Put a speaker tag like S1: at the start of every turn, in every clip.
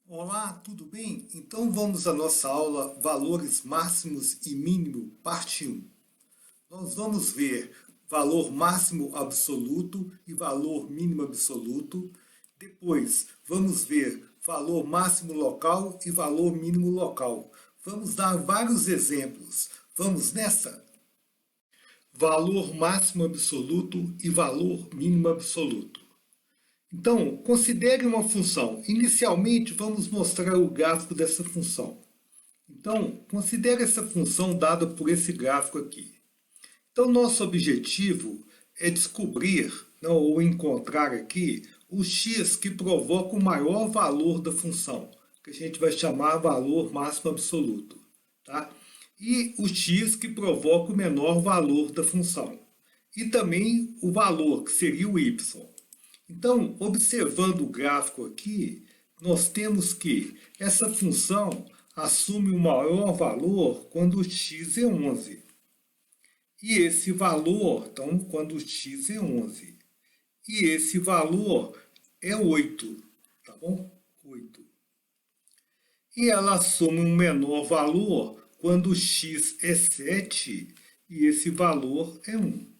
S1: Olá, tudo bem? Então vamos à nossa aula Valores Máximos e Mínimo, parte 1. Nós vamos ver valor máximo absoluto e valor mínimo absoluto. Depois vamos ver valor máximo local e valor mínimo local. Vamos dar vários exemplos. Vamos nessa? Valor máximo absoluto e valor mínimo absoluto. Então, considere uma função. Inicialmente, vamos mostrar o gráfico dessa função. Então, considere essa função dada por esse gráfico aqui. Então, nosso objetivo é descobrir, não, ou encontrar aqui, o x que provoca o maior valor da função, que a gente vai chamar valor máximo absoluto. Tá? E o x que provoca o menor valor da função. E também o valor, que seria o y. Então, observando o gráfico aqui, nós temos que essa função assume o maior valor quando x é 11. E esse valor, então, quando x é 11. E esse valor é 8, tá bom? 8. E ela assume um menor valor quando x é 7 e esse valor é 1.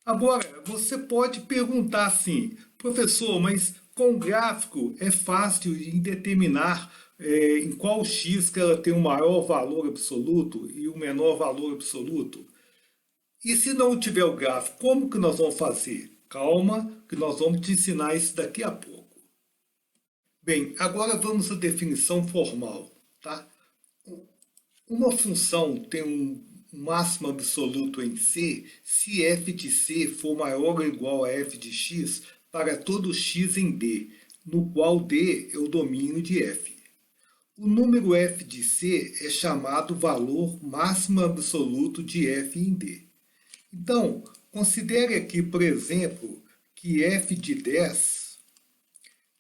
S1: Agora, você pode perguntar assim, professor, mas com gráfico é fácil de determinar em qual x que ela tem o maior valor absoluto e o menor valor absoluto. E se não tiver o gráfico, como que nós vamos fazer? Calma, que nós vamos te ensinar isso daqui a pouco. Bem, agora vamos à definição formal, tá? Uma função tem um máximo absoluto em C se f de C for maior ou igual a f de x para todo x em D, no qual D é o domínio de f. O número f de C é chamado valor máximo absoluto de f em D. Então, considere aqui, por exemplo, que f de 10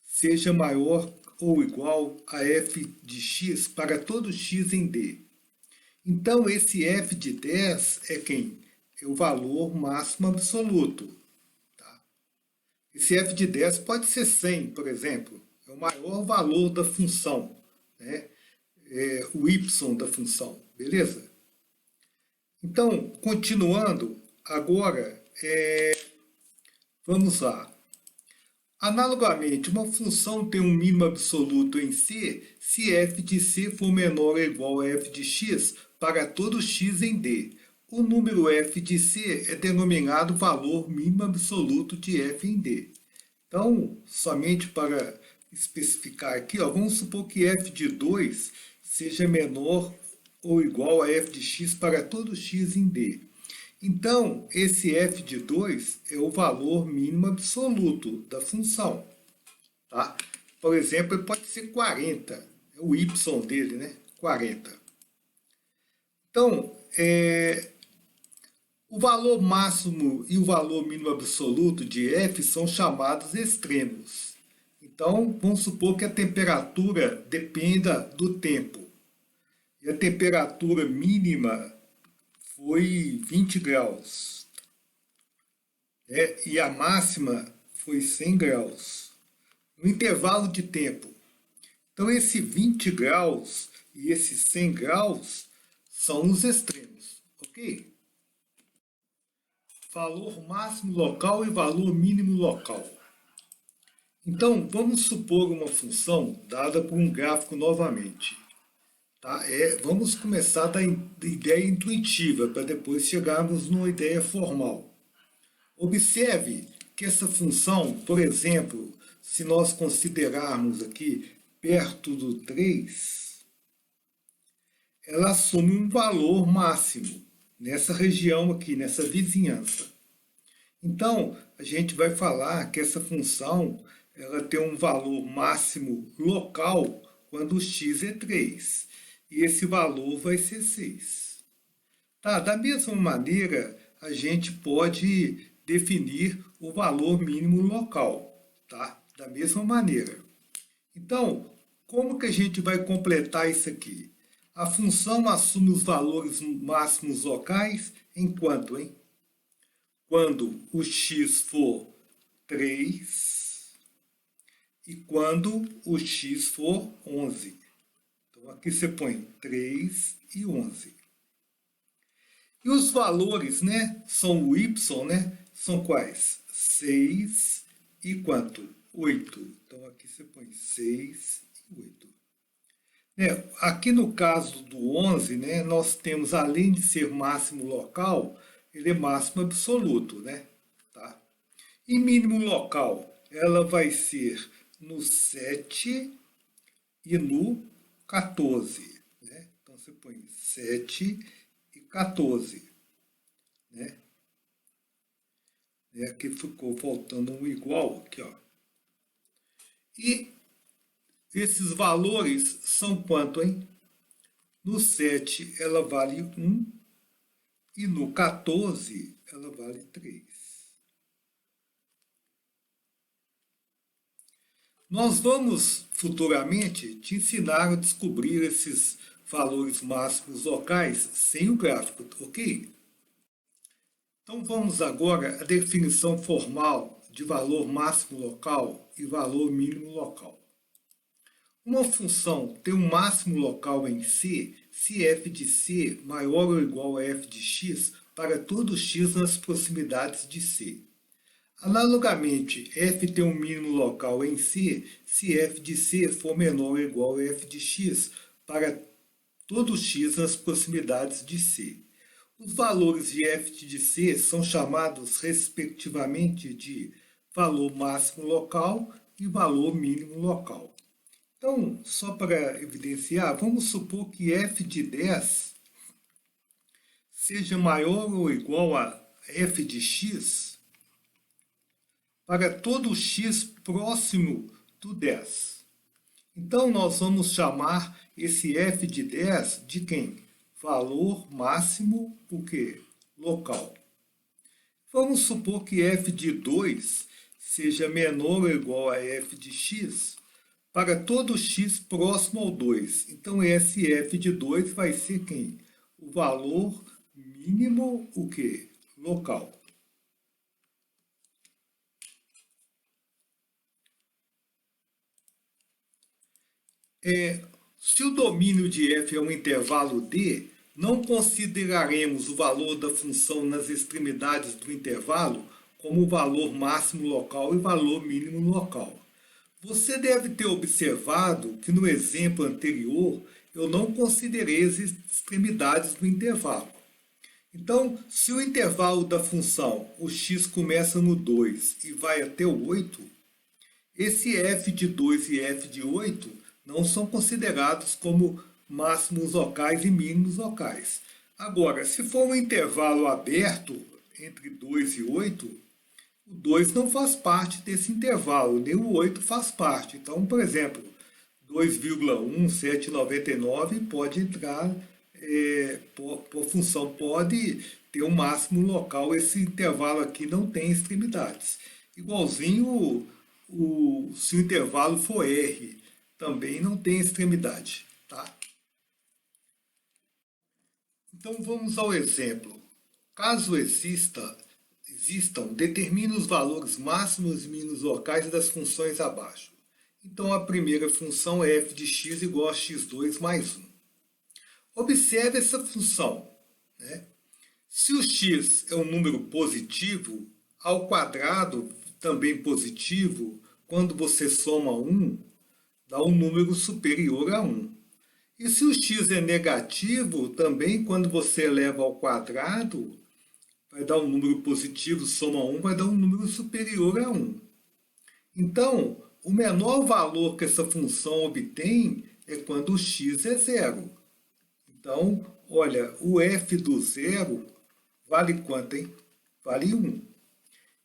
S1: seja maior ou igual a f de x para todo x em D. Então, esse f de 10 é quem? É o valor máximo absoluto. Tá? Esse f de 10 pode ser 100, por exemplo. É o maior valor da função, né? É o y da função, beleza? Então, continuando, agora, vamos lá. Analogamente, uma função tem um mínimo absoluto em C se f de C for menor ou igual a f de x para todo x em D. O número f de C é denominado valor mínimo absoluto de f em D. Então, somente para especificar aqui, ó, vamos supor que f de 2 seja menor ou igual a f de x para todo x em D. Então, esse f de 2 é o valor mínimo absoluto da função. Tá? Por exemplo, ele pode ser 40. É o y dele, né? 40. Então, o valor máximo e o valor mínimo absoluto de f são chamados extremos. Então, vamos supor que a temperatura dependa do tempo. E a temperatura mínima foi 20 graus. E a máxima foi 100 graus. No intervalo de tempo. Então, esse 20 graus e esses 100 graus são os extremos, ok? Valor máximo local e valor mínimo local. Então, vamos supor uma função dada por um gráfico novamente. Tá? Vamos começar da ideia intuitiva, para depois chegarmos numa ideia formal. Observe que essa função, por exemplo, se nós considerarmos aqui perto do 3, ela assume um valor máximo nessa região aqui, nessa vizinhança. Então, a gente vai falar que essa função ela tem um valor máximo local quando o x é 3. E esse valor vai ser 6. Tá? Da mesma maneira, a gente pode definir o valor mínimo local. Tá? Da mesma maneira. Então, como que a gente vai completar isso aqui? A função assume os valores máximos locais em quanto, hein? Quando o x for 3 e quando o x for 11. Então, aqui você põe 3 e 11. E os valores, né, são o y, né, são quais? 6 e quanto? 8. Então, aqui você põe 6 e 8. Aqui no caso do 11, né, nós temos, além de ser máximo local, ele é máximo absoluto, né? Tá? E mínimo local, ela vai ser no 7 e no 14. Né? Então você põe 7 e 14. Né? Aqui ficou faltando um igual. Aqui, ó. E esses valores são quanto, hein? No 7 ela vale 1 e no 14 ela vale 3. Nós vamos futuramente te ensinar a descobrir esses valores máximos locais sem o gráfico, ok? Então vamos agora à definição formal de valor máximo local e valor mínimo local. Uma função tem um máximo local em C se f de C maior ou igual a f de x para todo x nas proximidades de C. Analogamente, f tem um mínimo local em C se f de C for menor ou igual a f de x para todo x nas proximidades de C. Os valores de f de C são chamados, respectivamente, de valor máximo local e valor mínimo local. Então, só para evidenciar, vamos supor que f de 10 seja maior ou igual a f de x para todo x próximo do 10. Então, nós vamos chamar esse f de 10 de quem? Valor máximo, o quê? Local. Vamos supor que f de 2 seja menor ou igual a f de x para todo x próximo ao 2. Então, esse f de 2 vai ser quem? O valor mínimo, o quê? Local. Se o domínio de f é um intervalo d, não consideraremos o valor da função nas extremidades do intervalo como o valor máximo local e valor mínimo local. Você deve ter observado que no exemplo anterior eu não considerei as extremidades do intervalo. Então, se o intervalo da função, o x começa no 2 e vai até o 8, esse f de 2 e f de 8 não são considerados como máximos locais e mínimos locais. Agora, se for um intervalo aberto entre 2 e 8, o 2 não faz parte desse intervalo, nem o 8 faz parte. Então, por exemplo, 2,1799 pode entrar, por função pode ter um máximo local, esse intervalo aqui não tem extremidades. Igualzinho, se o intervalo for R, também não tem extremidade. Tá? Então vamos ao exemplo. Caso existam, determine os valores máximos e mínimos locais das funções abaixo. Então a primeira função é f de x igual a x2 mais 1. Observe essa função. Né? Se o x é um número positivo, ao quadrado também positivo, quando você soma 1, dá um número superior a 1. E se o x é negativo, também quando você eleva ao quadrado, vai dar um número positivo, soma 1, vai dar um número superior a 1. Então, o menor valor que essa função obtém é quando o x é zero. Então, olha, o f do zero vale quanto, hein? Vale 1.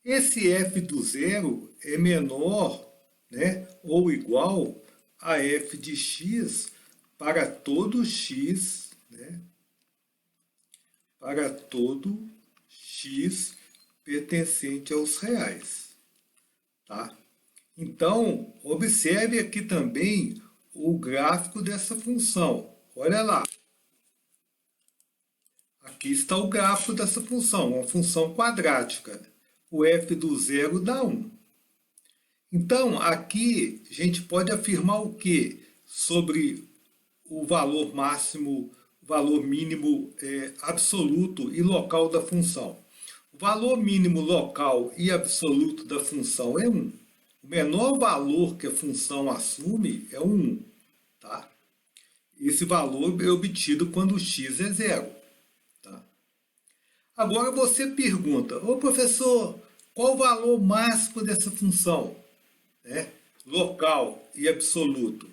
S1: Esse f do zero é menor, né, ou igual a f de x para todo x, né, para todo x pertencente aos reais. Tá? Então, observe aqui também o gráfico dessa função. Olha lá. Aqui está o gráfico dessa função, uma função quadrática. O f do zero dá 1. Então, aqui a gente pode afirmar o que sobre o valor máximo, o valor mínimo absoluto e local da função? O valor mínimo local e absoluto da função é 1. O menor valor que a função assume é o 1. Tá? Esse valor é obtido quando x é 0. Tá? Agora você pergunta, ô professor, qual o valor máximo dessa função? Local e absoluto.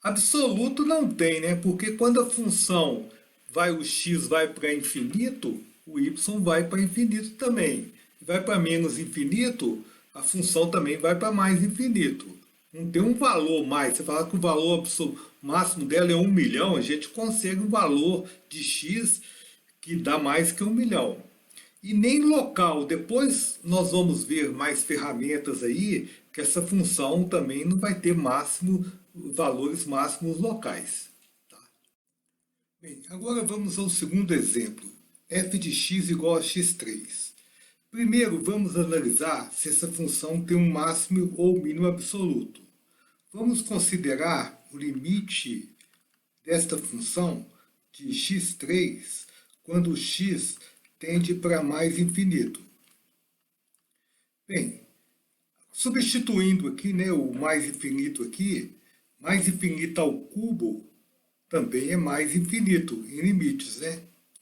S1: Absoluto não tem, né? Porque quando a função o x vai para infinito, o y vai para infinito também. Vai para menos infinito, a função também vai para mais infinito. Não tem um valor mais. Você fala que o valor máximo dela é 1 milhão, a gente consegue um valor de x que dá mais que 1 milhão. E nem local. Depois nós vamos ver mais ferramentas aí, que essa função também não vai ter valores máximos locais. Tá? Bem, agora vamos ao segundo exemplo. F de x igual a x3. Primeiro, vamos analisar se essa função tem um máximo ou mínimo absoluto. Vamos considerar o limite desta função de x3 quando x tende para mais infinito. Bem, substituindo aqui, o mais infinito ao cubo também é mais infinito em limites,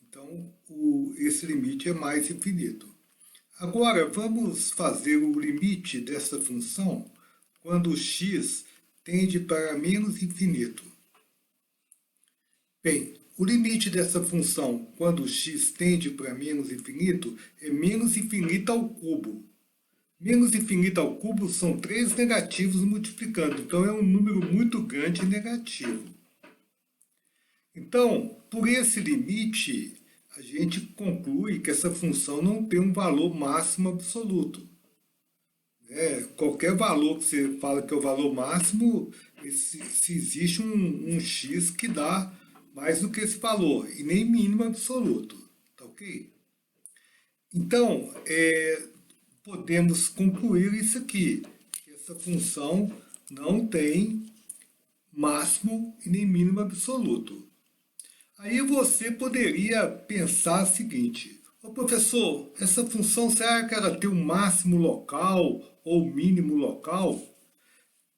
S1: Então, esse limite é mais infinito. Agora, vamos fazer o limite dessa função quando x tende para menos infinito. Bem, o limite dessa função quando x tende para menos infinito é menos infinito ao cubo. Menos infinito ao cubo são 3 negativos multiplicando, então é um número muito grande negativo. Então, por esse limite, a gente conclui que essa função não tem um valor máximo absoluto. Qualquer valor que você fala que é o valor máximo, se existe um x que dá mais do que esse valor, e nem mínimo absoluto. Tá ok? Então, podemos concluir isso aqui, que essa função não tem máximo e nem mínimo absoluto. Aí você poderia pensar o seguinte, ô professor, essa função, será que ela tem um máximo local ou mínimo local?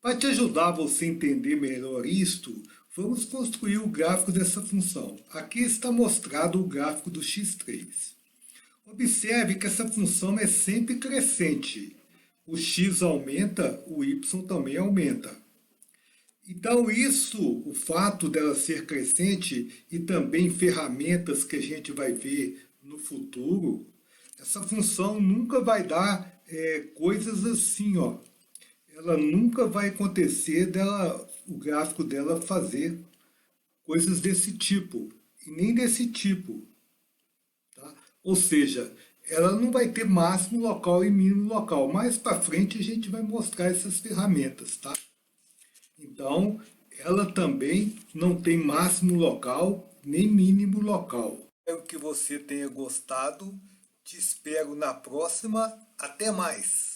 S1: Para te ajudar você a entender melhor isto, vamos construir o gráfico dessa função. Aqui está mostrado o gráfico do x3. Observe que essa função é sempre crescente. O x aumenta, o y também aumenta. Então o fato dela ser crescente e também ferramentas que a gente vai ver no futuro, essa função nunca vai dar coisas assim, ó. Ela nunca vai acontecer o gráfico dela fazer coisas desse tipo, e nem desse tipo. Tá? Ou seja, ela não vai ter máximo local e mínimo local. Mais para frente a gente vai mostrar essas ferramentas, tá? Então, ela também não tem máximo local nem mínimo local. Espero que você tenha gostado. Te espero na próxima. Até mais!